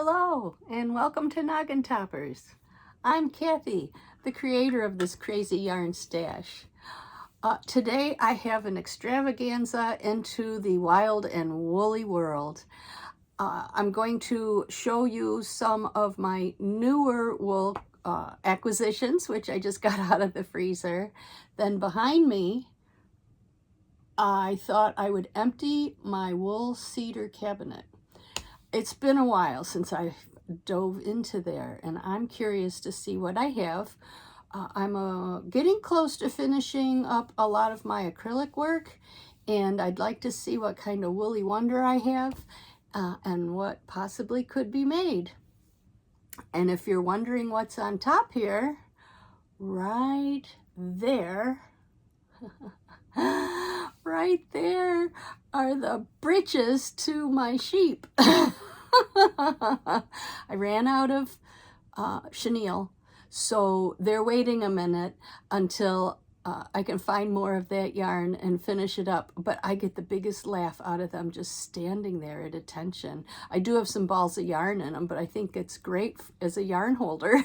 Hello and welcome to Noggin Toppers. I'm Kathy, the creator of this crazy yarn stash. Today I have an extravaganza into the wild and woolly world. I'm going to show you some of my newer wool acquisitions, which I just got out of the freezer. Then behind me, I thought I would empty my wool cedar cabinet. It's been a while since I dove into there, and I'm curious to see what I have. I'm getting close to finishing up a lot of my acrylic work, and I'd like to see what kind of woolly wonder I have and what possibly could be made. And if you're wondering what's on top here, right there, right there are the breeches to my sheep. I ran out of chenille, so they're waiting a minute until I can find more of that yarn and finish it up. But I get the biggest laugh out of them just standing there at attention. I do have some balls of yarn in them, but I think it's great as a yarn holder.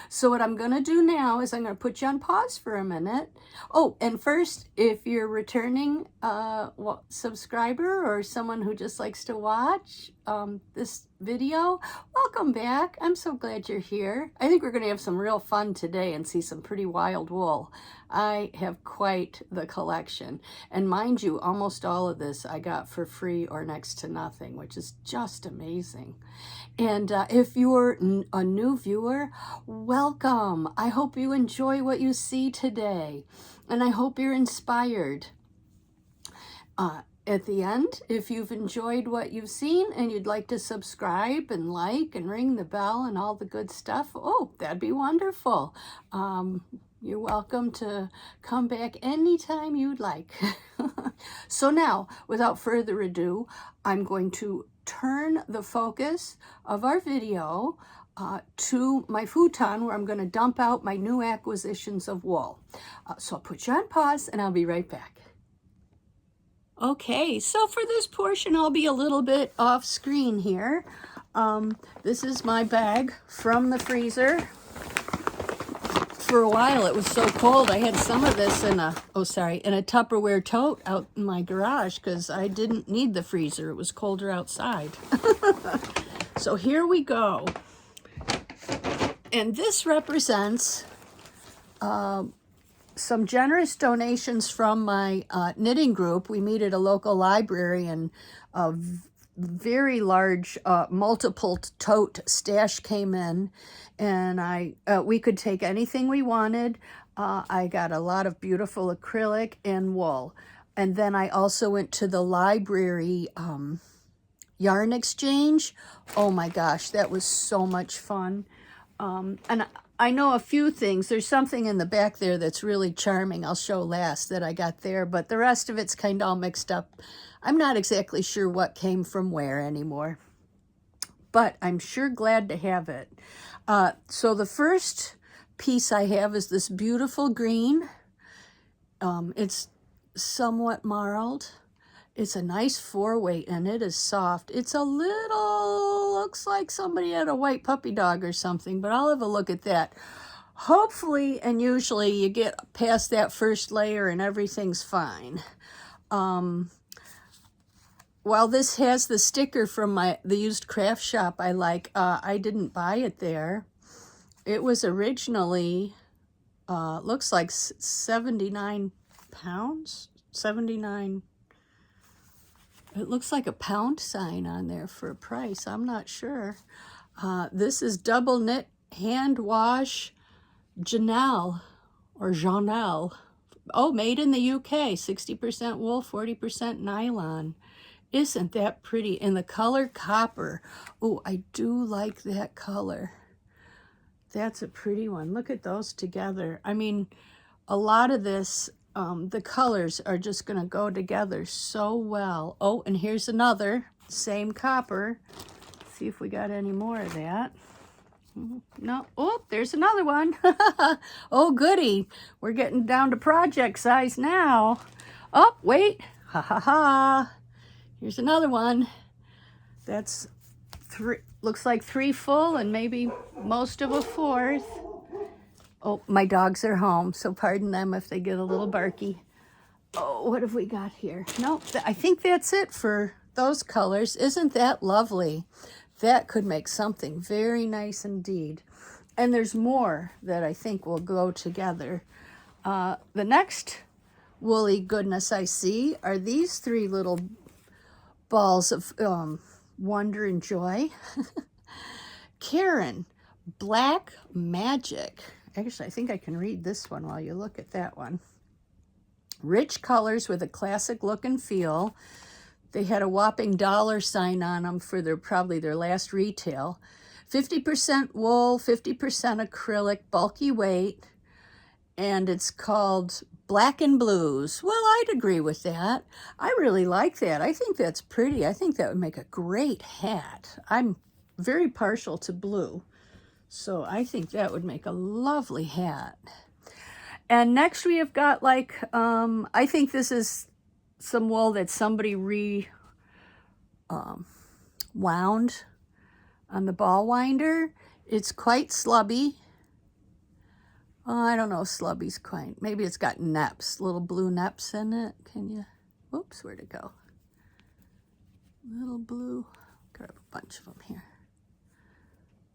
So what I'm going to do now is I'm going to put you on pause for a minute. Oh, and first, if you're returning subscriber or someone who just likes to watch this video, welcome back. I'm so glad you're here. I think we're going to have some real fun today and see some pretty wild wool. I have quite the collection. And mind you, almost all of this I got for free or next to nothing, which is just amazing. And if you're a new viewer, welcome. I hope you enjoy what you see today, and I hope you're inspired. At the end, if you've enjoyed what you've seen and you'd like to subscribe and like and ring the bell and all the good stuff, oh, that'd be wonderful. You're welcome to come back anytime you'd like. So now, without further ado, I'm going to turn the focus of our video to my futon, where I'm going to dump out my new acquisitions of wool. So I'll put you on pause and I'll be right back. Okay, so for this portion, I'll be a little bit off screen here. This is my bag from the freezer. For a while, it was so cold, I had some of this in a Tupperware tote out in my garage because I didn't need the freezer. It was colder outside. So here we go. And this represents some generous donations from my knitting group. We meet at a local library, and a very large multiple tote stash came in, and we could take anything we wanted. I got a lot of beautiful acrylic and wool. And then I also went to the library yarn exchange. Oh my gosh, that was so much fun. And I know a few things. There's something in the back there that's really charming. I'll show last that I got there, but the rest of it's kind of all mixed up. I'm not exactly sure what came from where anymore, but I'm sure glad to have it. So the first piece I have is this beautiful green. It's somewhat marled. It's a nice 4-weight, and it is soft. It's a little, looks like somebody had a white puppy dog or something, but I'll have a look at that. Hopefully, and usually, you get past that first layer and everything's fine. While this has the sticker from the used craft shop I like, I didn't buy it there. It was originally, looks like 79 pounds, 79. It looks like a pound sign on there for a price. I'm not sure. This is double knit hand wash Janelle or Janelle. Oh, made in the UK. 60% wool, 40% nylon. Isn't that pretty? And the color copper. Oh, I do like that color. That's a pretty one. Look at those together. I mean, a lot of this, the colors are just going to go together so well. Oh, and here's another, same copper. Let's see if we got any more of that. No. Oh, there's another one. Oh, goody. We're getting down to project size now. Oh, wait. Ha, ha, ha. Here's another one. That's looks like 3 full and maybe most of a fourth. Oh, my dogs are home, so pardon them if they get a little barky. Oh, what have we got here? Nope, I think that's it for those colors. Isn't that lovely? That could make something very nice indeed. And there's more that I think will go together. The next woolly goodness I see are these 3 little balls of wonder and joy. Karen, Black Magic. Actually, I think I can read this one while you look at that one. Rich colors with a classic look and feel. They had a whopping $sign on them for probably their last retail. 50% wool, 50% acrylic, bulky weight, and it's called Black and Blues. Well, I'd agree with that. I really like that. I think that's pretty. I think that would make a great hat. I'm very partial to blue, so I think that would make a lovely hat. And next we have got like, I think this is some wool that somebody wound on the ball winder. It's quite slubby. Oh, I don't know if slubby's quite. Maybe it's got neps, little blue neps in it. Can you? Whoops, where'd it go? Little blue. Grab a bunch of them here.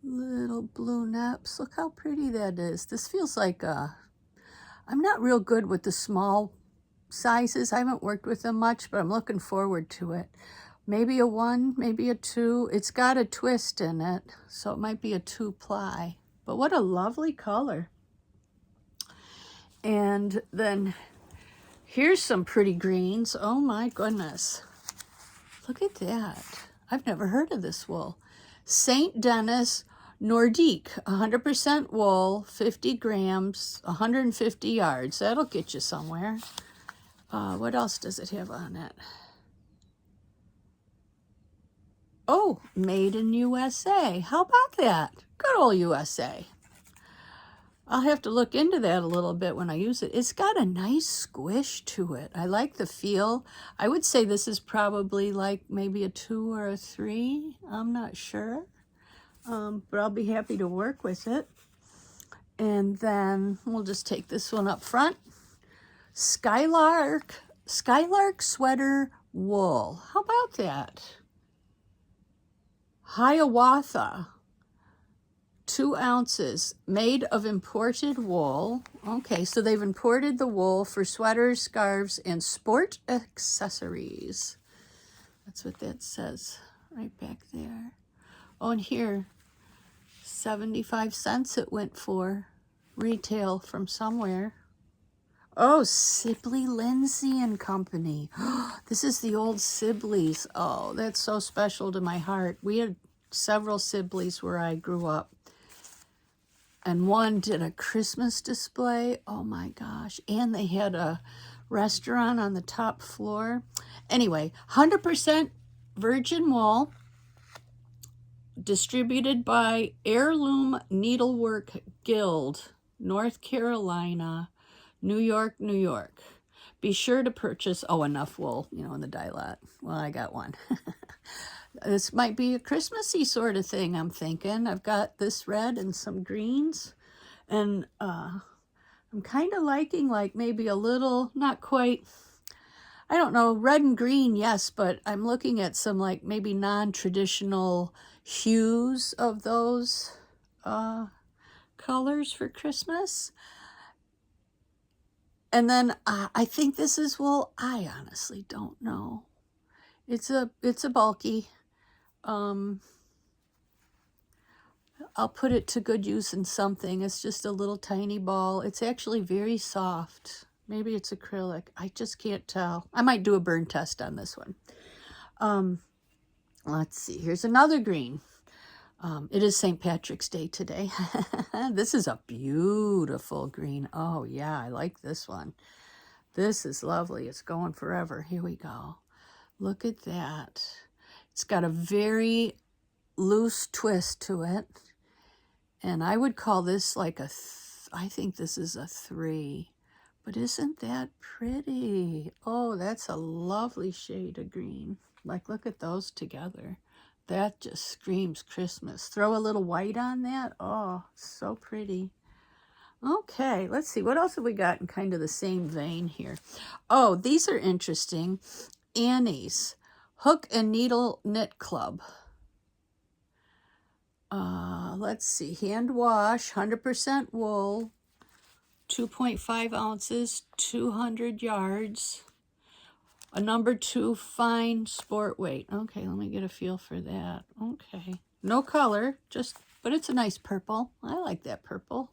Little blue neps. Look how pretty that is. This feels like I'm not real good with the small sizes. I haven't worked with them much, but I'm looking forward to it. Maybe a 1, maybe a 2. It's got a twist in it, so it might be a 2-ply. But what a lovely color. And then here's some pretty greens. Oh my goodness. Look at that. I've never heard of this wool. St. Denis Nordique, 100% wool, 50 grams, 150 yards. That'll get you somewhere. What else does it have on it? Oh, made in USA. How about that? Good old USA. I'll have to look into that a little bit when I use it. It's got a nice squish to it. I like the feel. I would say this is probably like maybe a 2 or a 3. I'm not sure. But I'll be happy to work with it. And then we'll just take this one up front. Skylark sweater wool. How about that? Hiawatha, 2 ounces, made of imported wool. Okay, so they've imported the wool for sweaters, scarves, and sport accessories. That's what that says right back there. Oh, and here, 75 cents it went for retail from somewhere. Oh, Sibley, Lindsay and Company. This is the old Sibleys. Oh, that's so special to my heart. We had several Sibleys where I grew up. And one did a Christmas display. Oh my gosh. And they had a restaurant on the top floor. Anyway, 100% virgin wool, distributed by Heirloom Needlework Guild, North Carolina, New York, New York. Be sure to purchase, enough wool, in the dye lot. Well, I got one. This might be a Christmassy sort of thing, I'm thinking. I've got this red and some greens. And I'm kind of liking like maybe a little, not quite, I don't know, red and green, yes, but I'm looking at some like maybe non-traditional hues of those colors for Christmas. And then I think this is wool. I honestly don't know. It's a bulky. I'll put it to good use in something. It's just a little tiny ball. It's actually very soft. Maybe it's acrylic. I just can't tell. I might do a burn test on this one. Let's see. Here's another green. It is St. Patrick's Day today. This is a beautiful green. Oh, yeah, I like this one. This is lovely. It's going forever. Here we go. Look at that. It's got a very loose twist to it. And I would call this like I think this is a 3. But isn't that pretty? Oh, that's a lovely shade of green. Like, look at those together. That just screams Christmas. Throw a little white on that. Oh, so pretty. Okay, let's see. What else have we got in kind of the same vein here? Oh, these are interesting. Annie's Hook and Needle Knit Club. Let's see. Hand wash, 100% wool, 2.5 ounces, 200 yards. A number 2 fine sport weight. Okay, let me get a feel for that. Okay. No color, but it's a nice purple. I like that purple.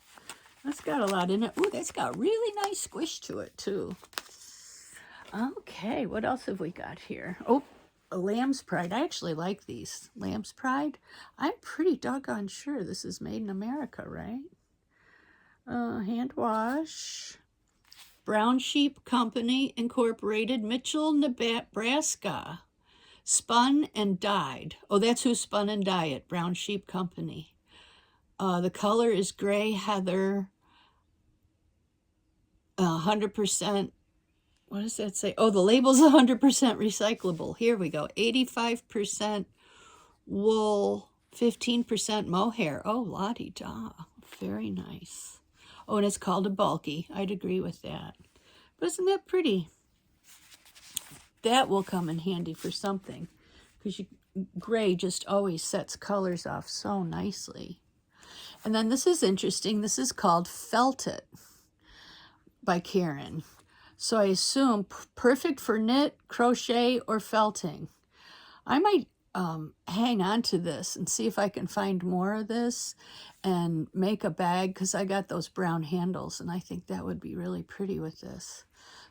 That's got a lot in it. Ooh, that's got really nice squish to it, too. Okay, what else have we got here? Oh, a Lamb's Pride. I actually like these. Lamb's Pride. I'm pretty doggone sure this is made in America, right? Hand wash. Brown Sheep Company Incorporated, Mitchell, Nebraska. Spun and dyed. Oh, that's who spun and dyed it. Brown Sheep Company. The color is gray heather. 100%. What does that say? Oh, the label's 100% recyclable. Here we go. 85% wool, 15% mohair. Oh, la-di-da. Very nice. Oh, and it's called a bulky. I'd agree with that. But isn't that pretty? That will come in handy for something, because gray just always sets colors off so nicely. And then this is interesting. This is called Felt It by Karen. So I assume perfect for knit, crochet, or felting. I might hang on to this and see if I can find more of this and make a bag, because I got those brown handles and I think that would be really pretty with this.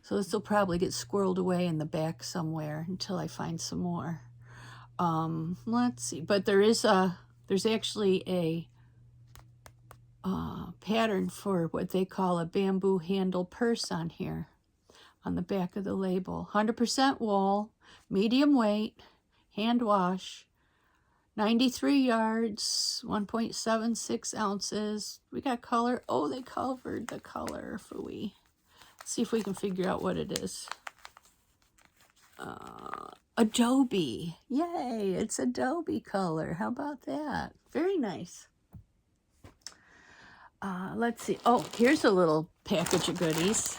So this will probably get squirreled away in the back somewhere until I find some more. Let's see. But there's actually a pattern for what they call a bamboo handle purse on here, on the back of the label. 100% wool, medium weight, hand wash, 93 yards, 1.76 ounces. We got color. Oh, they covered the color for we. Let's see if we can figure out what it is. Adobe. Yay, it's Adobe color. How about that? Very nice. Let's see. Oh, here's a little package of goodies.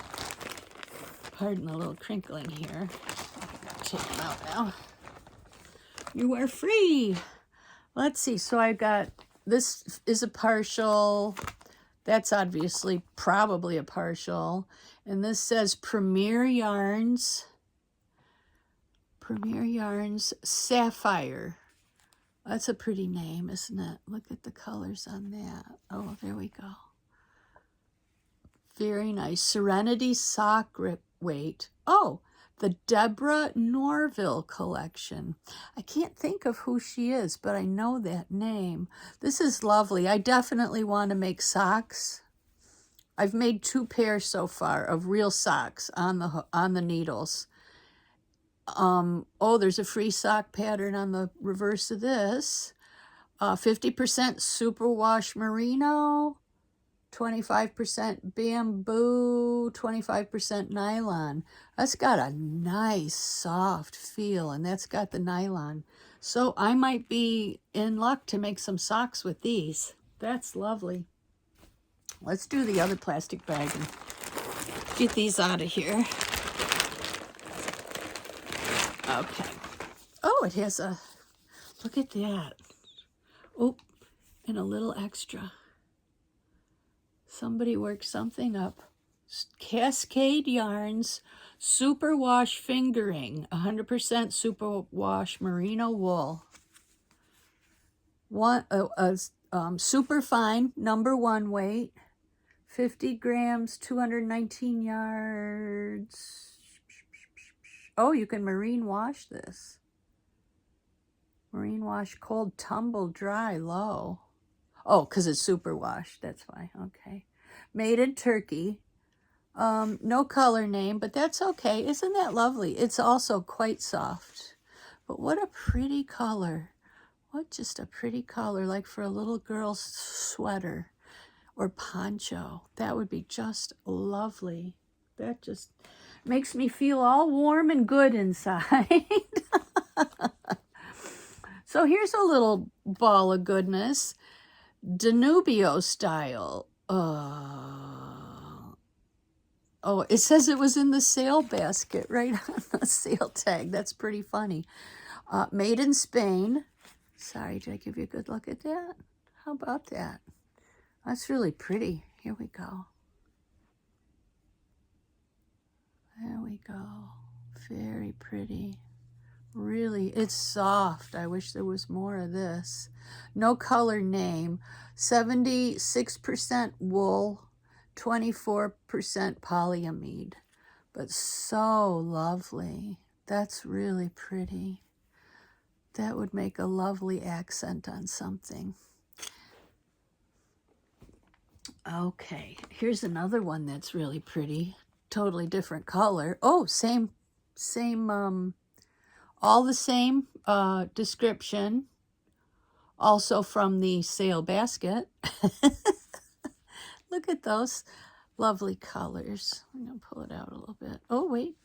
Pardon a little crinkling here. Take them out now. You are free. Let's see. So I got, this is a partial. That's obviously probably a partial. And this says Premier Yarns. Premier Yarns Sapphire. That's a pretty name, isn't it? Look at the colors on that. Oh, there we go. Very nice. Serenity sock grip weight. Oh, the Deborah Norville collection. I can't think of who she is, but I know that name. This is lovely. I definitely want to make socks. I've made 2 pairs so far of real socks on the needles. Oh, there's a free sock pattern on the reverse of this. 50% superwash merino, 25% bamboo, 25% nylon. That's got a nice soft feel, and that's got the nylon. So I might be in luck to make some socks with these. That's lovely. Let's do the other plastic bag and get these out of here. Okay. Oh, it has a, look at that. Oh, and a little extra. Somebody worked something up. Cascade Yarns Superwash Fingering, 100% superwash merino wool. Super fine, number 1 weight, 50 grams, 219 yards. Oh, you can marine wash this. Marine wash cold, tumble dry, low. Oh, because it's superwash. That's why. Okay. Made in Turkey. No color name, but that's okay. Isn't that lovely? It's also quite soft. But what a pretty color. What just a pretty color, like for a little girl's sweater or poncho. That would be just lovely. That just makes me feel all warm and good inside. So So here's a little ball of goodness. Danubio style. Oh, it says it was in the sale basket right on the sale tag. That's pretty funny. Made in Spain. Sorry, did I give you a good look at that? How about that? That's really pretty. Here we go. There we go. Very pretty. Really, it's soft. I wish there was more of this. No color name. 76% wool, 24% polyamide. But so lovely. That's really pretty. That would make a lovely accent on something. Okay, here's another one that's really pretty. Totally different color. Oh, same, all the same description. Also from the sale basket. Look at those lovely colors. I'm going to pull it out a little bit. Oh, wait.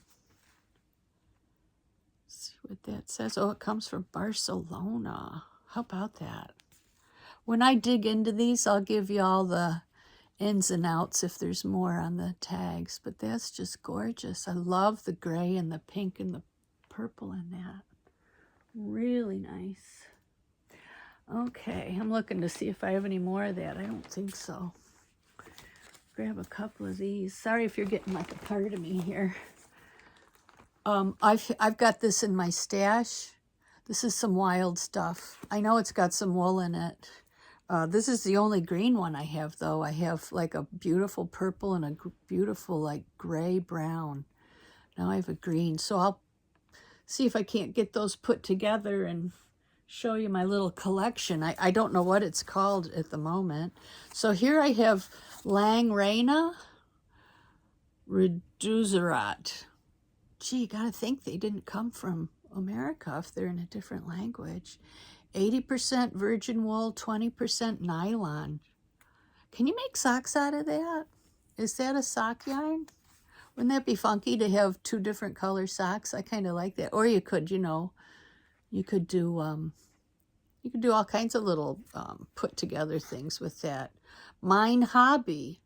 Let's see what that says. Oh, it comes from Barcelona. How about that? When I dig into these, I'll give you all the ins and outs if there's more on the tags. But that's just gorgeous. I love the gray and the pink and the purple in that. Really nice. Okay, I'm looking to see if I have any more of that. I don't think so. Grab a couple of these. Sorry if you're getting like a part of me here. I've got this in my stash. This is some wild stuff. I know it's got some wool in it. This is the only green one I have, though. I have like a beautiful purple and a beautiful like gray brown. Now I have a green, so I'll see if I can't get those put together and show you my little collection. I don't know what it's called at the moment. So here I have Langreina Reducerat. Gee, gotta think they didn't come from America if they're in a different language. 80% virgin wool, 20% nylon. Can you make socks out of that? Is that a sock yarn? Wouldn't that be funky to have two different color socks? I kind of like that. Or you could, you know, you could do all kinds of little put together things with that. Mine Hobby.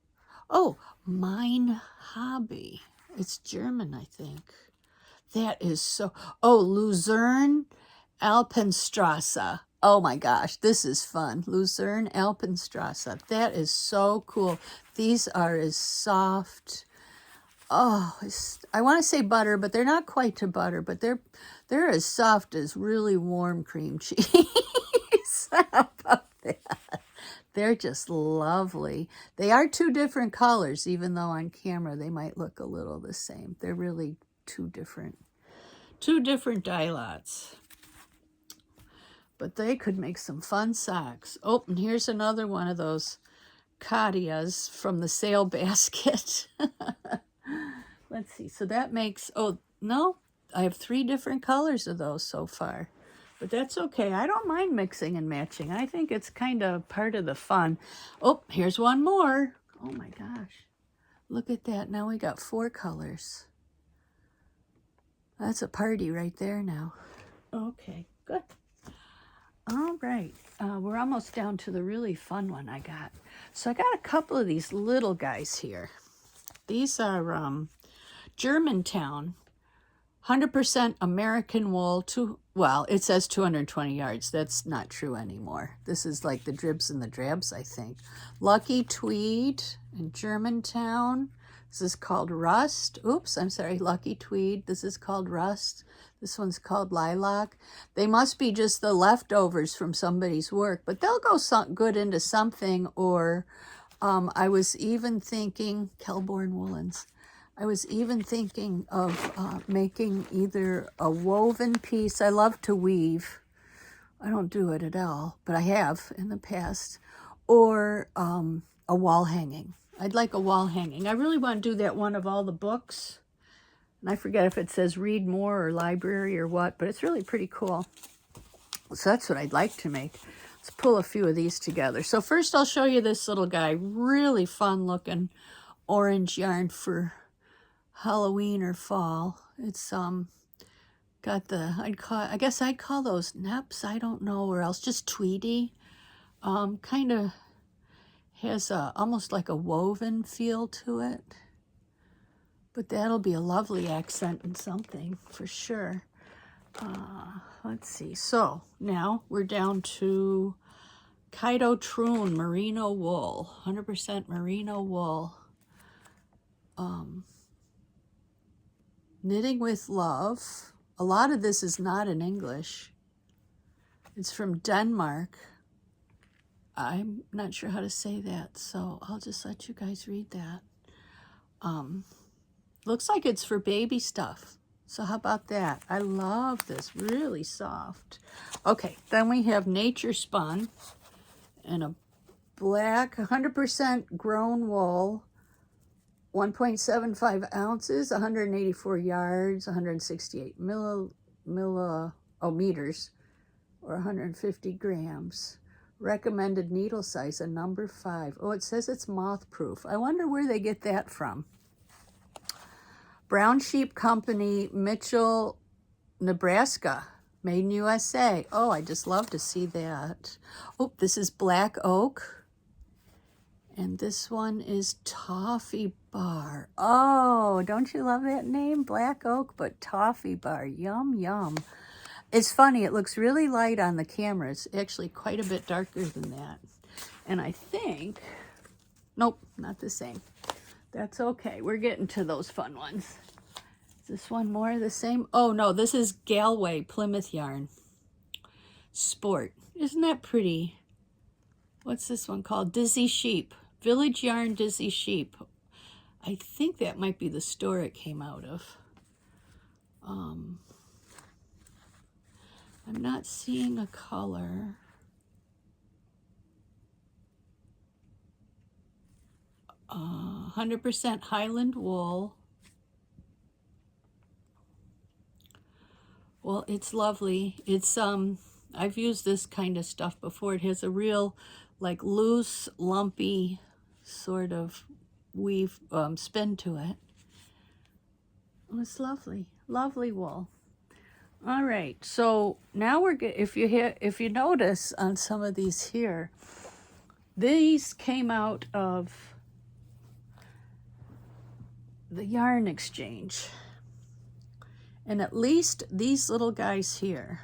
Oh, Mine Hobby. It's German, I think. That is so... Oh, Luzerne Alpenstrasse. Oh my gosh, this is fun. Luzerne Alpenstrasse. That is so cool. These are as soft... Oh, I want to say butter, but they're not quite to butter, but they're as soft as really warm cream cheese. How about that? They're just lovely. They are two different colors, even though on camera they might look a little the same. They're really two different dye lots. But they could make some fun socks. Oh, and here's another one of those Kadias from the sale basket. Let's see. So that makes, oh, no, I have 3 different colors of those so far. But that's okay. I don't mind mixing and matching. I think it's kind of part of the fun. Oh, here's one more. Oh my gosh. Look at that. Now we got 4 colors. That's a party right there now. Okay, good. All right. We're almost down to the really fun one I got. So I got a couple of these little guys here. These are Germantown, 100% American wool. Well, it says 220 yards. That's not true anymore. This is like the dribs and the drabs, I think. Lucky Tweed in Germantown. This is called Rust. Oops, I'm sorry, Lucky Tweed. This is called Rust. This one's called Lilac. They must be just the leftovers from somebody's work, but they'll go good into something. Or I was even thinking, Kelborn Woolens. I was even thinking of making either a woven piece. I love to weave. I don't do it at all, but I have in the past. Or a wall hanging. I'd like a wall hanging. I really want to do that one of all the books. And I forget if it says read more or library or what, but it's really pretty cool. So that's what I'd like to make. Let's pull a few of these together. So first I'll show you this little guy. Really fun looking orange yarn for Halloween or fall. It's got Got the, I guess I'd call those neps, I don't know, or else just tweedy. Kind of has almost like a woven feel to it. But that'll be a lovely accent in something, for sure. Let's see. So now we're down to Kaido Troon Merino Wool. 100% Merino Wool. Knitting with Love. A lot of this is not in English. It's from Denmark. I'm not sure how to say that, so I'll just let you guys read that. Looks like it's for baby stuff. So how about that? I love this, really soft. Okay, then we have Nature Spun and a black 100% grown wool, 1.75 ounces, 184 yards, 168 meters, or 150 grams. Recommended needle size, a number 5. Oh, it says it's moth proof. I wonder where they get that from. Brown Sheep Company, Mitchell, Nebraska. Made in USA. Oh, I just love to see that. Oh, this is Black Oak. And this one is Toffee Bar. Oh, don't you love that name? Black Oak, but Toffee Bar. Yum, yum. It's funny. It looks really light on the camera. It's actually quite a bit darker than that. And I think, nope, not the same. That's okay. We're getting to those fun ones. Is this one more the same? Oh, no, this is Galway Plymouth yarn. Sport. Isn't that pretty? What's this one called? Dizzy Sheep. Village Yarn Dizzy Sheep. I think that might be the store it came out of. I'm not seeing a color. 100% Highland wool. Well, it's lovely. It's I've used this kind of stuff before. It has a real like loose, lumpy sort of weave spin to it. It's lovely, lovely wool. All right, so now we're good. If you notice on some of these here, these came out of the yarn exchange. And at least these little guys here,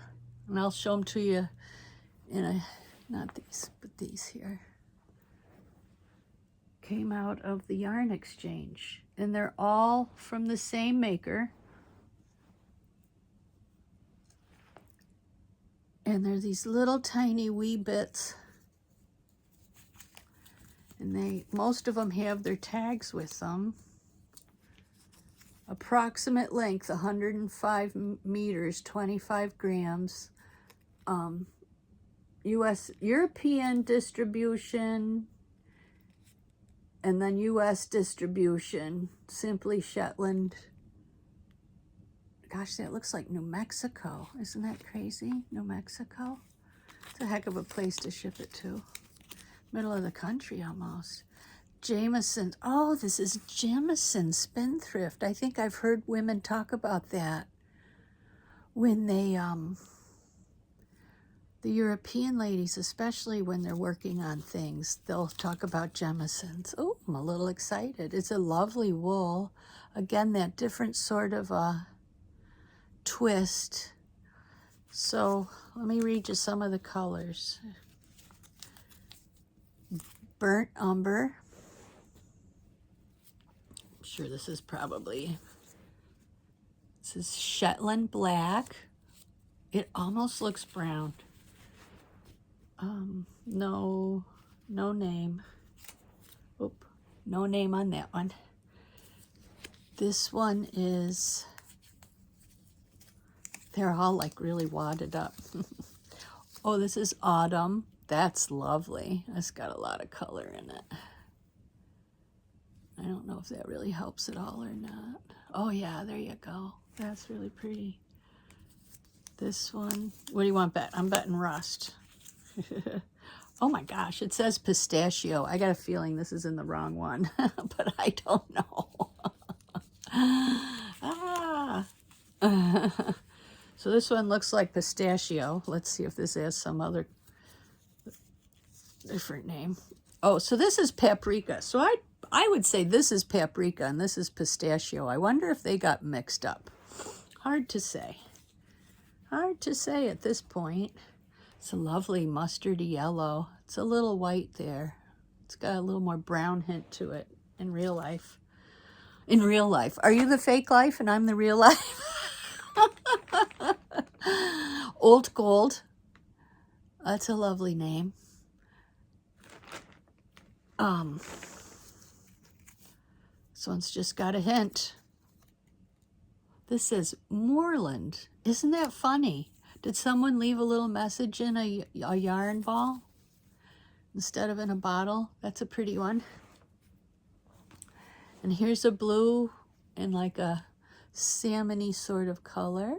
and I'll show them to you in a, not these, but these here, came out of the yarn exchange. And they're all from the same maker. And they're these little tiny wee bits. And most of them have their tags with them. Approximate length, 105 meters, 25 grams. European distribution, and then US distribution, Simply Shetland. Gosh, that looks like New Mexico. Isn't that crazy? New Mexico? It's a heck of a place to ship it to. Middle of the country almost. Jameson. Oh, this is Jameson Spindthrift. I think I've heard women talk about that when they, the European ladies, especially when they're working on things, they'll talk about Jamisons. Oh, I'm a little excited. It's a lovely wool. Again, that different sort of twist. So let me read you some of the colors. Burnt Umber. I'm sure this is Shetland Black. It almost looks brown. No name. Oop, no name on that one. This one is, they're all like really wadded up. Oh, this is Autumn. That's lovely. It's got a lot of color in it. I don't know if that really helps at all or not. Oh yeah, there you go. That's really pretty. This one, what do you want bet? I'm betting rust. Oh my gosh, it says pistachio. I got a feeling this is in the wrong one, but I don't know. So this one looks like pistachio. Let's see if this has some other different name. Oh, so this is paprika. So I would say this is paprika and this is pistachio. I wonder if they got mixed up. Hard to say. Hard to say at this point. It's a lovely mustardy yellow. It's a little white there. It's got a little more brown hint to it in real life. In real life. Are you the fake life and I'm the real life? Old Gold. That's a lovely name. This one's just got a hint. This says Moreland. Isn't that funny? Did someone leave a little message in a yarn ball instead of in a bottle? That's a pretty one. And here's a blue in like a salmon-y sort of color.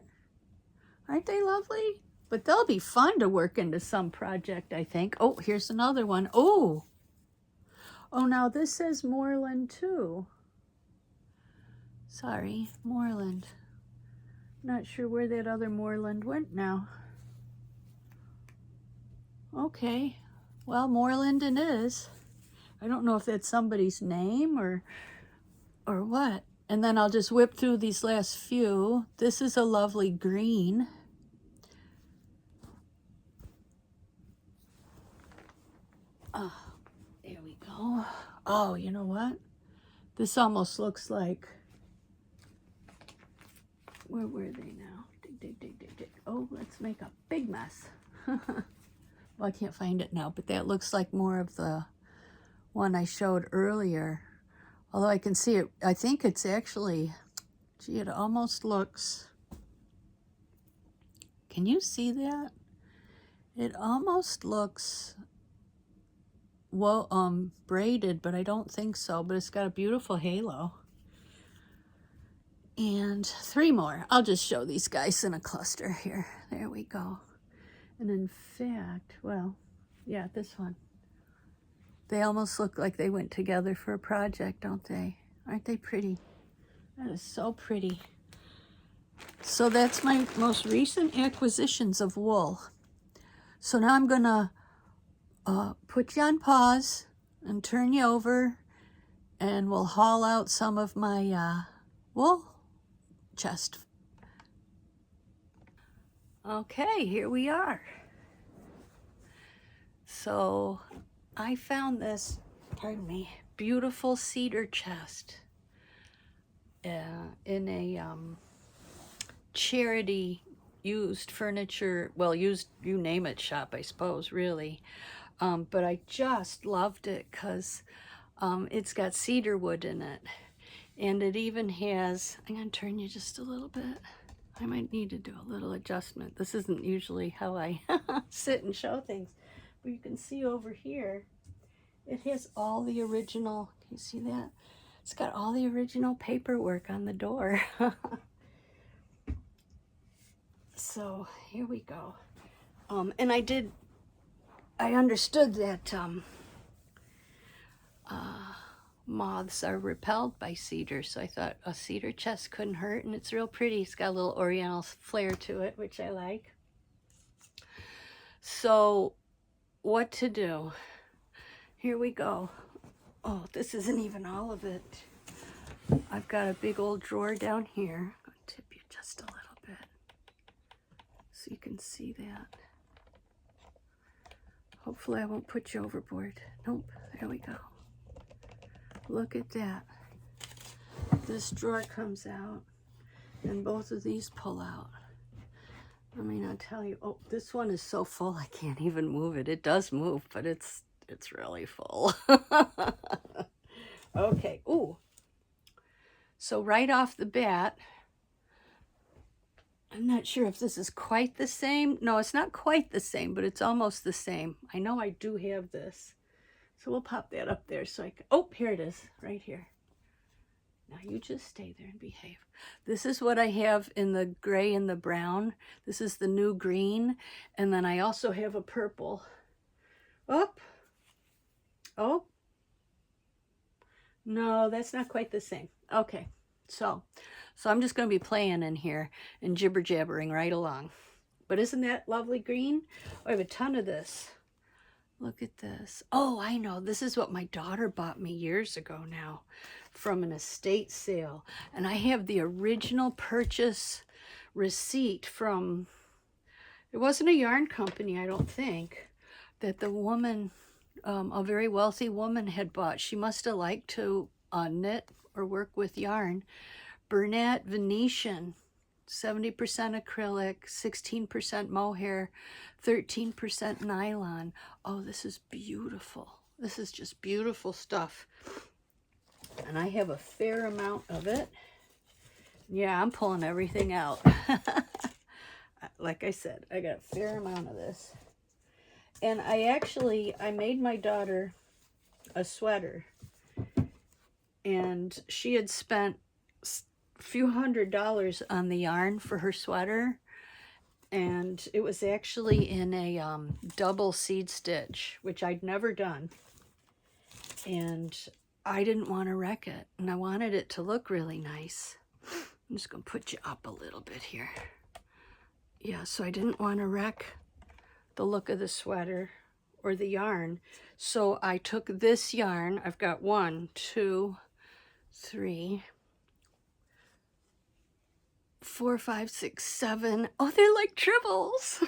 Aren't they lovely? But they'll be fun to work into some project, I think. Oh, here's another one. Oh, now this says Moreland too. Sorry, Moreland. Not sure where that other Moreland went now. Okay, well, Moreland it is. I don't know if that's somebody's name or what. And then I'll just whip through these last few. This is a lovely green. There we go. Oh, you know what? This almost looks like, where were they now? Dig. Oh, let's make a big mess. Well, I can't find it now, but that looks like more of the one I showed earlier. Although I can see it, I think it's actually, gee, it almost looks, can you see that? It almost looks, well, braided, but I don't think so, but it's got a beautiful halo. And 3 more. I'll just show these guys in a cluster here. There we go. And in fact, well, yeah, this one. They almost look like they went together for a project, don't they? Aren't they pretty? That is so pretty. So that's my most recent acquisitions of wool. So now I'm gonna put you on pause and turn you over, and we'll haul out some of my wool chest. Okay, here we are. So I found this, pardon me, beautiful cedar chest in a charity used furniture, well, used, you name it, shop, I suppose, really. But I just loved it because it's got cedar wood in it. And it even has, I'm going to turn you just a little bit. I might need to do a little adjustment. This isn't usually how I sit and show things. But you can see over here, it has all the original, can you see that? It's got all the original paperwork on the door. So here we go. And I understood that moths are repelled by cedar, so I thought a cedar chest couldn't hurt, and it's real pretty. It's got a little oriental flair to it, which I like. So what to do? Here we go. Oh, this isn't even all of it. I've got a big old drawer down here. I'm going to tip you just a little bit so you can see that. Hopefully I won't put you overboard. Nope, there we go. Look at that. This drawer comes out and both of these pull out. I mean, I'll tell you, oh, this one is so full I can't even move it. It does move, but it's really full. Okay, ooh. So right off the bat, I'm not sure if this is quite the same. No, it's not quite the same, but it's almost the same. I know I do have this. So we'll pop that up there so I can, oh, here it is, right here. Now you just stay there and behave. This is what I have in the gray and the brown. This is the new green. And then I also have a purple. Oh. No, that's not quite the same. Okay, so So I'm just going to be playing in here and jibber-jabbering right along. But isn't that lovely green? I have a ton of this. Look at this. Oh, I know. This is what my daughter bought me years ago now from an estate sale. And I have the original purchase receipt from, it wasn't a yarn company, I don't think, that the woman, a very wealthy woman, had bought. She must have liked to knit or work with yarn. Bernat Venetian, 70% acrylic, 16% mohair, 13% nylon. Oh, this is beautiful. This is just beautiful stuff. And I have a fair amount of it. Yeah, I'm pulling everything out. Like I said, I got a fair amount of this. And I made my daughter a sweater. And she had spent a few $100s on the yarn for her sweater. And it was actually in a double seed stitch, which I'd never done. And I didn't want to wreck it. And I wanted it to look really nice. I'm just going to put you up a little bit here. Yeah, so I didn't want to wreck the look of the sweater or the yarn. So I took this yarn. I've got 1, 2, 3, 4, 5, 6, 7. Oh, they're like tribbles.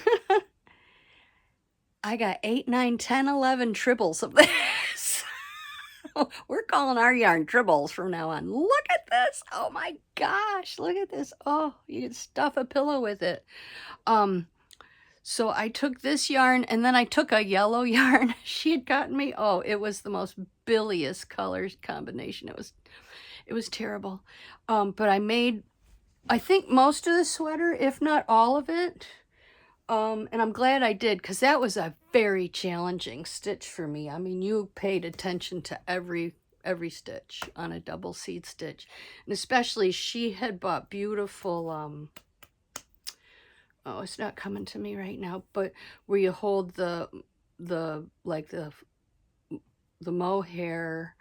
I got 8, 9, 10, 11 tribbles of this. We're calling our yarn tribbles from now on. Look at this. Oh my gosh, look at this. Oh, you can stuff a pillow with it. So I took this yarn, and then I took a yellow yarn she had gotten me. Oh, it was the most bilious color combination. It was terrible. But I made, I think, most of the sweater, if not all of it. And I'm glad I did, because that was a very challenging stitch for me. I mean, you paid attention to every stitch on a double seed stitch. And especially she had bought beautiful, oh, it's not coming to me right now, but where you hold the mohair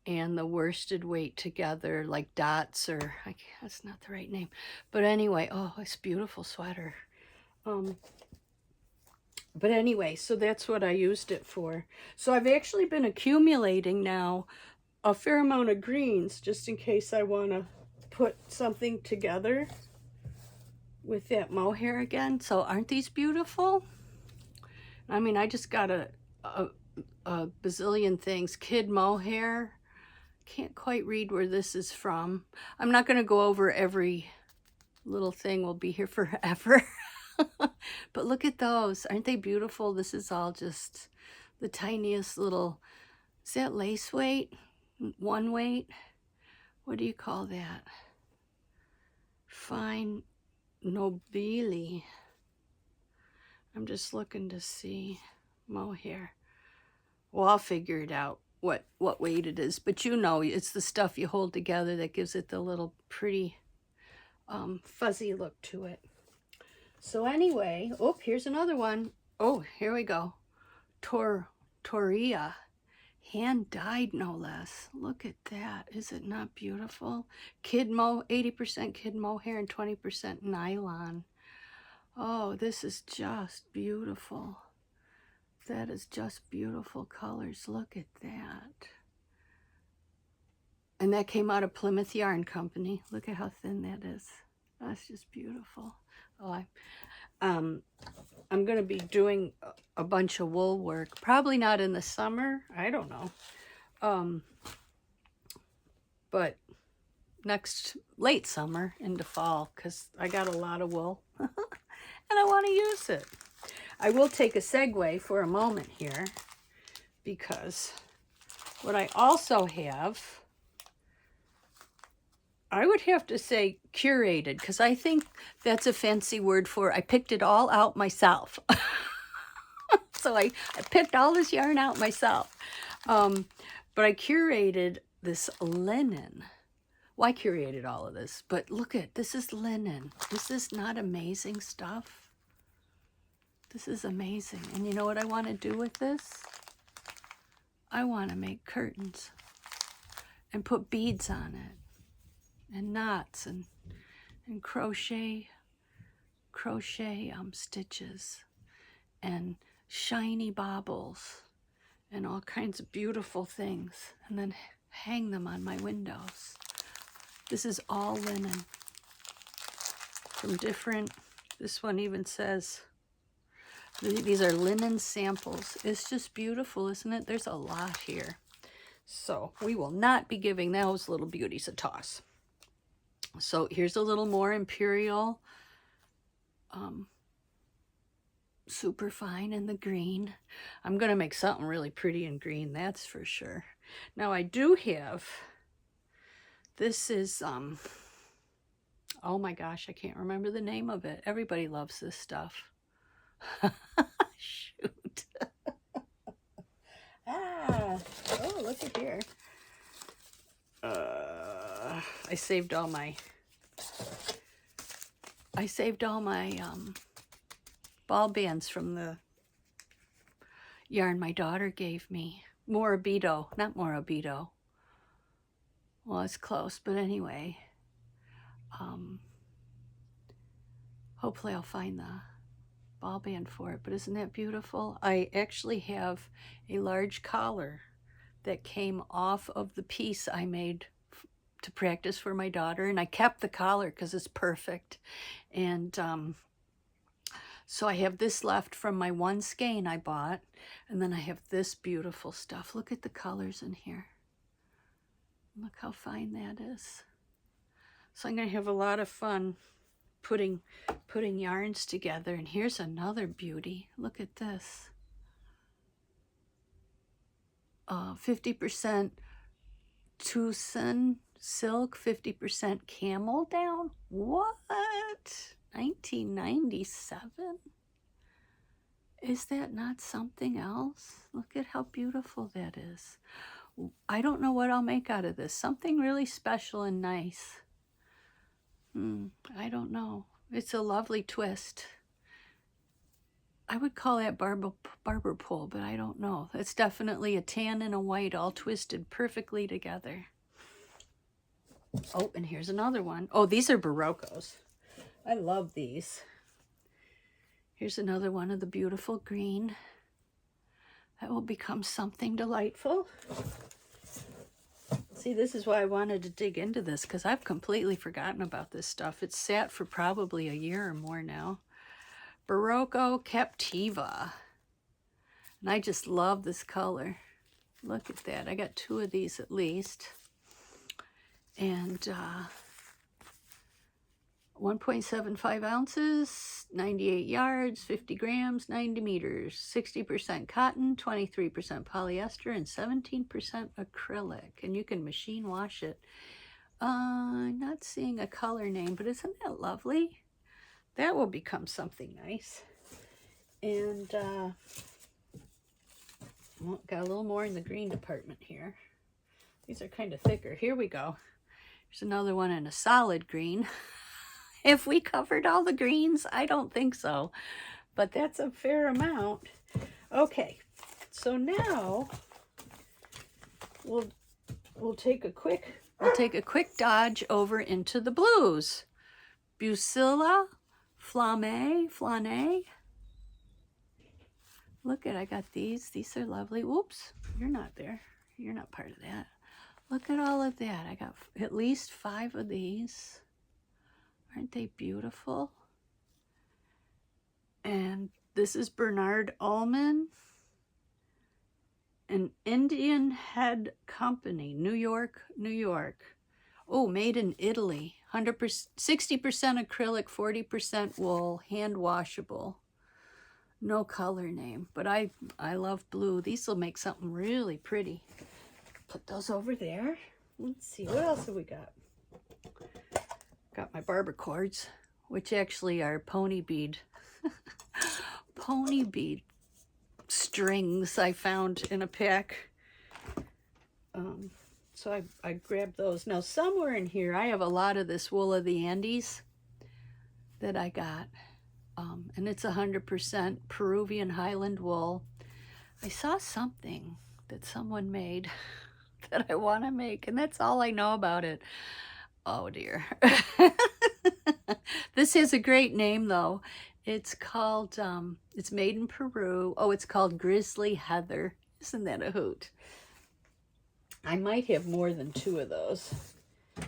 and the worsted weight together, like dots, or that's not the right name. But anyway, oh, it's a beautiful sweater. But anyway, so that's what I used it for. So I've actually been accumulating now a fair amount of greens, just in case I want to put something together with that mohair again. So aren't these beautiful? I mean, I just got a bazillion things. Kid mohair. Can't quite read where this is from. I'm not going to go over every little thing. We'll be here forever. But look at those. Aren't they beautiful? This is all just the tiniest little, is that lace weight? 1 weight? What do you call that? Fine nobili. I'm just looking to see mohair. Well, I'll figure it out what weight it is. But you know, it's the stuff you hold together that gives it the little pretty fuzzy look to it. So anyway, oh, here's another one. Oh, here we go. Toria. Hand-dyed, no less. Look at that. Is it not beautiful? 80% kid mohair and 20% nylon. Oh, this is just beautiful. That is just beautiful colors. Look at that. And that came out of Plymouth Yarn Company. Look at how thin that is. That's just beautiful. Oh, I'm going to be doing a bunch of wool work. Probably not in the summer. I don't know. But next late summer into fall, because I got a lot of wool and I want to use it. I will take a segue for a moment here, because what I also have, I would have to say curated, because I think that's a fancy word for I picked it all out myself. So I picked all this yarn out myself. But I curated this linen. Well, I curated all of this, but look at, this is linen. Is this not amazing stuff? This is amazing. And you know what I want to do with this? I want to make curtains and put beads on it. and knots and crochet stitches and shiny baubles and all kinds of beautiful things, and then hang them on my windows. This is all linen from different, this one even says, these are linen samples. It's just beautiful, isn't it? There's a lot here. So we will not be giving those little beauties a toss. So here's a little more Imperial super fine in the green. I'm going to make something really pretty in green, that's for sure. Now I do have, this is, oh my gosh, I can't remember the name of it. Everybody loves this stuff. Shoot. Oh, look at here. I saved all my ball bands from the yarn my daughter gave me. Morabito, not Morabito. Well, it's close, but anyway. Hopefully I'll find the ball band for it, but isn't that beautiful? I actually have a large collar that came off of the piece I made to practice for my daughter, and I kept the collar because it's perfect. And so I have this left from my one skein I bought, and then I have this beautiful stuff. Look at the colors in here. Look how fine that is. So I'm going to have a lot of fun putting yarns together. And here's another beauty. Look at this. 50% Tucson silk, 50% camel down. What? 1997? Is that not something else? Look at how beautiful that is. I don't know what I'll make out of this. Something really special and nice. I don't know. It's a lovely twist. I would call that barber pole, but I don't know. It's definitely a tan and a white all twisted perfectly together. Oh, and here's another one. Oh, these are Baroccos. I love these. Here's another one of the beautiful green. That will become something delightful. See, this is why I wanted to dig into this, because I've completely forgotten about this stuff. It's sat for probably a year or more now. Barocco Captiva. And I just love this color. Look at that. I got 2 of these at least. And 1.75 ounces, 98 yards, 50 grams, 90 meters, 60% cotton, 23% polyester, and 17% acrylic. And you can machine wash it. I'm not seeing a color name, but isn't that lovely? That will become something nice. And well, got a little more in the green department here. These are kind of thicker. Here we go. There's another one in a solid green. If we covered all the greens, I don't think so, but that's a fair amount. Okay, so now we'll take a quick dodge over into the blues. Busilla Flâne. Look at, I got these. These are lovely. Whoops, you're not there. You're not part of that. Look at all of that. I got at least 5 of these. Aren't they beautiful? And this is Bernard Ullman, an Indian Head Company, New York, New York. Oh, made in Italy. 100%, 60% acrylic, 40% wool, hand washable. No color name, but I love blue. These will make something really pretty. Put those over there. Let's see, what else have we got? Got my barber cords, which actually are pony bead strings I found in a pack. So I grabbed those. Now somewhere in here I have a lot of this wool of the Andes that I got, and it's 100% Peruvian Highland wool. I saw something that someone made that I want to make, and that's all I know about it. Oh dear. This has a great name though. It's called, it's made in Peru. Oh, it's called Grizzly Heather. Isn't that a hoot? I might have more than 2 of those.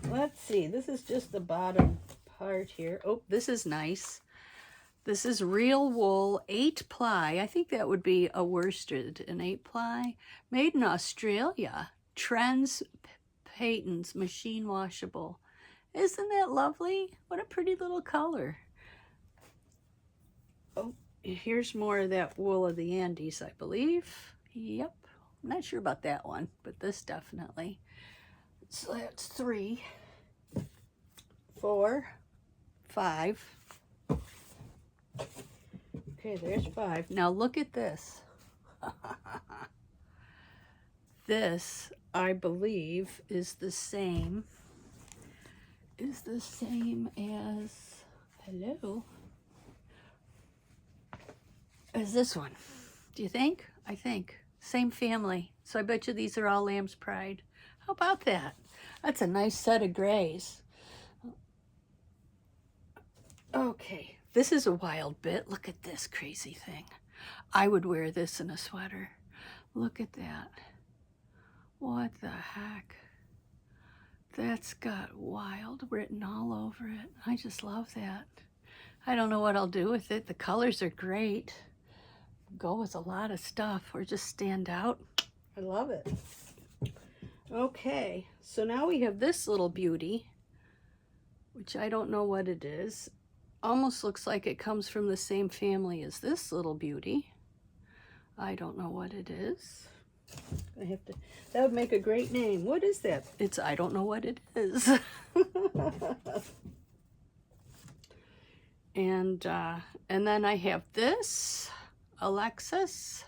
Let's see, this is just the bottom part here. Oh, this is nice. This is real wool, 8-ply. I think that would be a worsted, an 8-ply. Made in Australia. Trends Patents, machine washable. Isn't that lovely? What a pretty little color. Oh, here's more of that wool of the Andes, I believe. Yep. I'm not sure about that one, but this definitely. So that's 3, 4, 5. Okay, there's 5. Now look at this. This, I believe, is the same as, hello, as this one. Do you think? I think. Same family. So I bet you these are all Lamb's Pride. How about that? That's a nice set of grays. Okay, this is a wild bit. Look at this crazy thing. I would wear this in a sweater. Look at that. What the heck? That's got wild written all over it. I just love that. I don't know what I'll do with it. The colors are great. Go with a lot of stuff or just stand out. I love it. Okay, so now we have this little beauty, which I don't know what it is. Almost looks like it comes from the same family as this little beauty. I don't know what it is. I have to, that would make a great name. What is that? It's, I don't know what it is. And then I have this, Alexis.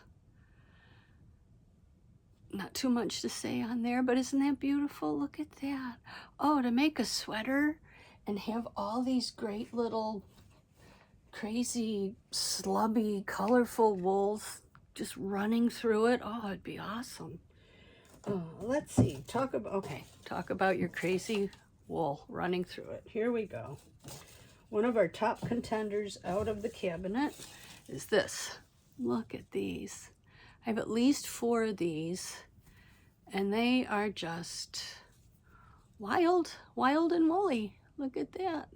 Not too much to say on there, but isn't that beautiful? Look at that. Oh, to make a sweater and have all these great little crazy, slubby, colorful wools just running through it. Oh, it'd be awesome. Let's see. Talk about your crazy wool running through it. Here we go. One of our top contenders out of the cabinet is this. Look at these. I have at least 4 of these, and they are just wild and woolly. Look at that.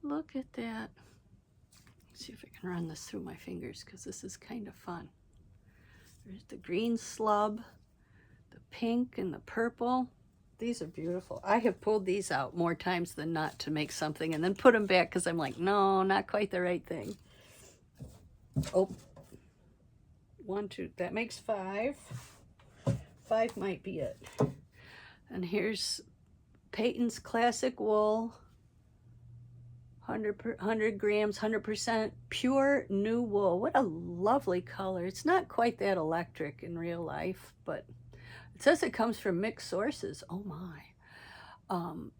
Look at that. Let's see if I can run this through my fingers because this is kind of fun. There's the green slub, the pink and the purple. These are beautiful. I have pulled these out more times than not to make something and then put them back because I'm like, no, not quite the right thing. Oh, 1, 2, that makes 5. 5 might be it. And here's Peyton's Classic Wool. 100 grams, 100% pure new wool. What a lovely color. It's not quite that electric in real life, but it says it comes from mixed sources. Oh my.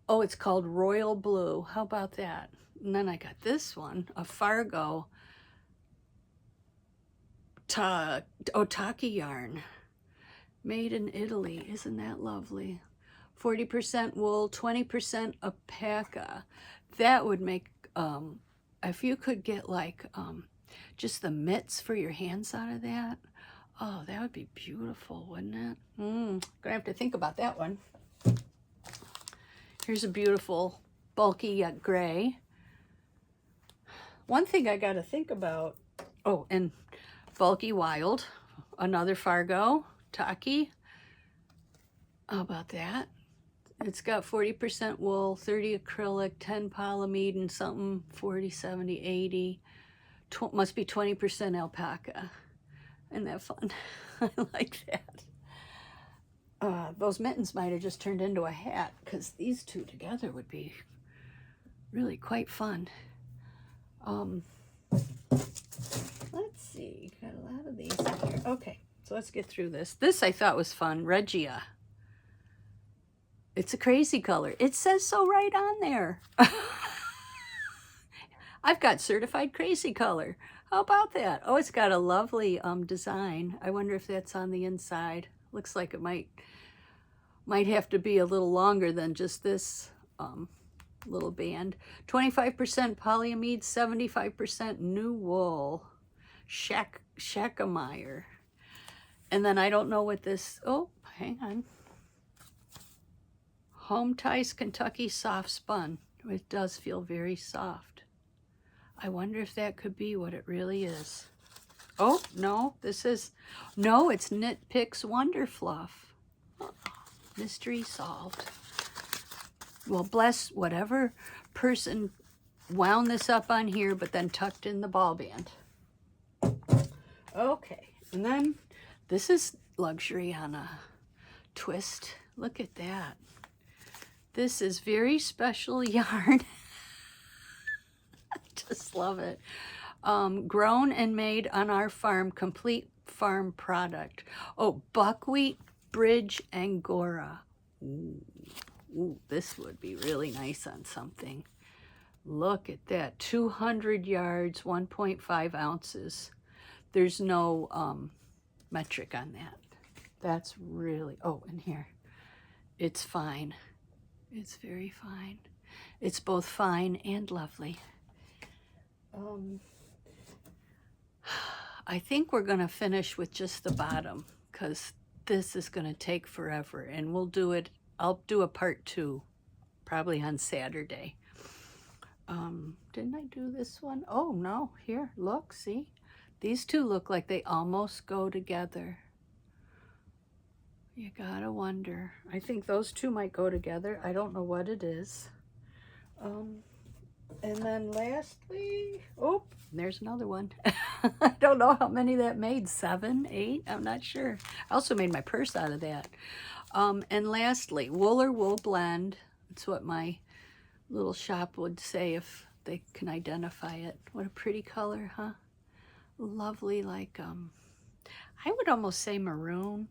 Oh, it's called Royal Blue. How about that? And then I got this one, a Fargo Otaki yarn. Made in Italy. Isn't that lovely? 40% wool, 20% alpaca. That would make, if you could get like just the mitts for your hands out of that, oh, that would be beautiful, wouldn't it? Gonna have to think about that one. Here's a beautiful bulky gray. One thing I got to think about, oh, and bulky wild, another Fargo, Taki. How about that? It's got 40% wool, 30 acrylic, 10 polyamide, and something, 40, 70, 80. Must be 20% alpaca. Isn't that fun? I like that. Those mittens might have just turned into a hat because these 2 together would be really quite fun. Let's see, got a lot of these in here. Okay, so let's get through this. This I thought was fun, Regia. It's a crazy color. It says so right on there. I've got certified crazy color. How about that? Oh, it's got a lovely design. I wonder if that's on the inside. Looks like it might have to be a little longer than just this little band. 25% polyamide, 75% new wool. Shackemeyer. And then I don't know what this, oh, hang on. Home Ties Kentucky Soft Spun. It does feel very soft. I wonder if that could be what it really is. Oh, no, this is, no, it's Knit Picks Wonder Fluff. Oh, mystery solved. Well, bless whatever person wound this up on here, but then tucked in the ball band. Okay, and then this is luxury on a twist. Look at that. This is very special yarn. I just love it. Grown and made on our farm, complete farm product. Oh, buckwheat bridge Angora. Ooh, this would be really nice on something. Look at that, 200 yards, 1.5 ounces. There's no metric on that. That's really, oh, and here, it's fine. It's very fine. It's both fine and lovely. I think we're gonna finish with just the bottom because this is gonna take forever, and we'll do it, I'll do a part 2, probably on Saturday. Didn't I do this one? Oh no, here, look, see? These two look like they almost go together. You gotta wonder. I think those two might go together. I don't know what it is. And then lastly, oh, there's another one. I don't know how many that made, 7, 8, I'm not sure. I also made my purse out of that. And lastly, wool or wool blend. It's what my little shop would say if they can identify it. What a pretty color, huh? Lovely, like, I would almost say maroon.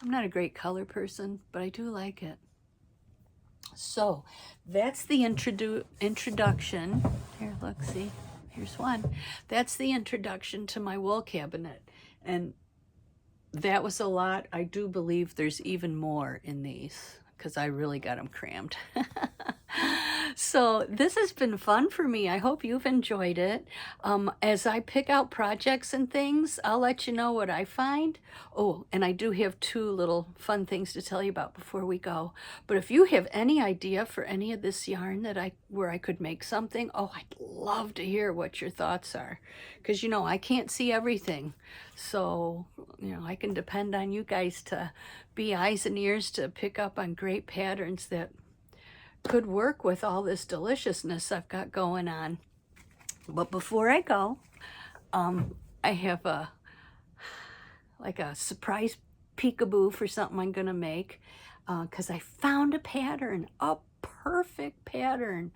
I'm not a great color person, but I do like it. So that's the introduction. Here, look, see, here's one. That's the introduction to my wool cabinet. And that was a lot. I do believe there's even more in these because I really got them crammed. So this has been fun for me. I hope you've enjoyed it. As I pick out projects and things, I'll let you know what I find. Oh, and I do have 2 little fun things to tell you about before we go. But if you have any idea for any of this yarn that where I could make something, oh, I'd love to hear what your thoughts are. Because, you know, I can't see everything. So, you know, I can depend on you guys to be eyes and ears to pick up on great patterns that could work with all this deliciousness I've got going on. But before I go, I have a surprise peekaboo for something I'm gonna make because I found a pattern, a perfect pattern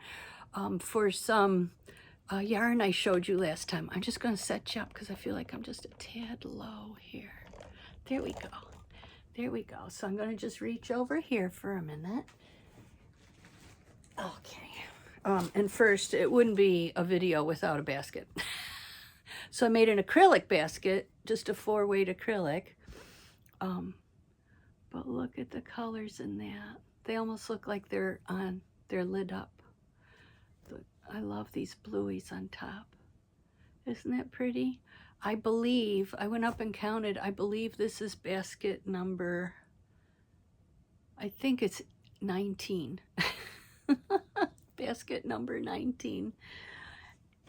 for some yarn I showed you last time. I'm just gonna set you up because I feel like I'm just a tad low here. There we go. There we go. So I'm gonna just reach over here for a minute. Okay, and first, it wouldn't be a video without a basket. So I made an acrylic basket, just a 4-weight acrylic. But look at the colors in that. They almost look like they're lit up. I love these blueies on top. Isn't that pretty? I believe, I went up and counted, I believe this is basket number, I think it's 19. Basket number 19.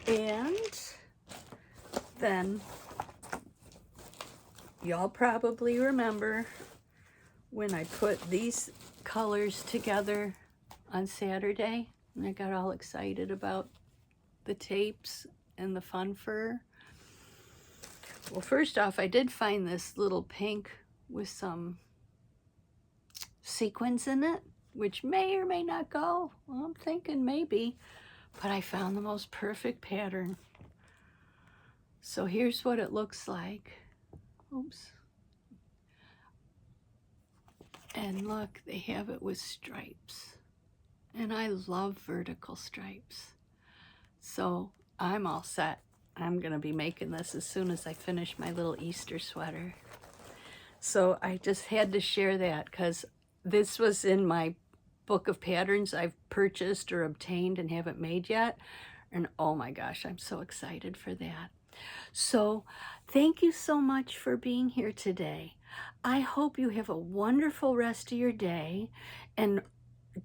And then y'all probably remember when I put these colors together on Saturday and I got all excited about the tapes and the fun fur. Well, first off, I did find this little pink with some sequins in it, which may or may not go. Well, I'm thinking maybe, but I found the most perfect pattern. So here's what it looks like. Oops. And look, they have it with stripes. And I love vertical stripes. So I'm all set. I'm gonna be making this as soon as I finish my little Easter sweater. So I just had to share that because this was in my book of patterns I've purchased or obtained and haven't made yet. And oh my gosh, I'm so excited for that. So thank you so much for being here today. I hope you have a wonderful rest of your day and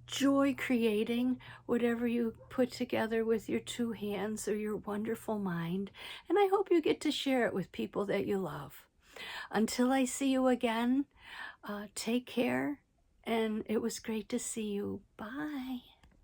joy creating whatever you put together with your two hands or your wonderful mind. And I hope you get to share it with people that you love. Until I see you again, take care. And it was great to see you. Bye.